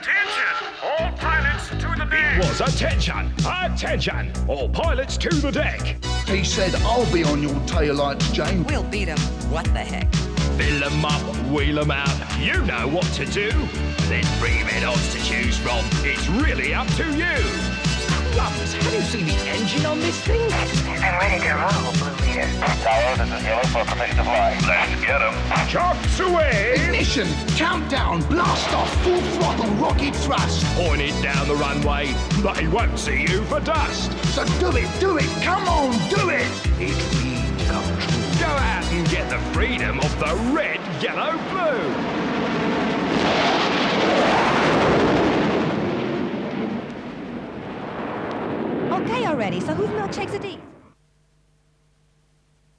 Attention! All pilots to the deck! Was attention! Attention! All pilots to the deck! He said, I'll be on your taillights, Jane. We'll beat him. What the heck? Fill 'em up, wheel 'em out, you know what to do. There's 3 red odds to choose from, it's really up to you. Crumbs, have you seen the engine on this thing? I'm ready to roll, Blue Leader. Tower, this is Yellow for permission to fly. Let's get him! Chocks away! Ignition, countdown, blast off, full throttle, rocket thrust. Point it down the runway, they won't see you for dust. So do it, come on, do it. It's dream come true. Go out and get the freedom of the red, yellow, blue. Okay already, so whose milkshake's a D?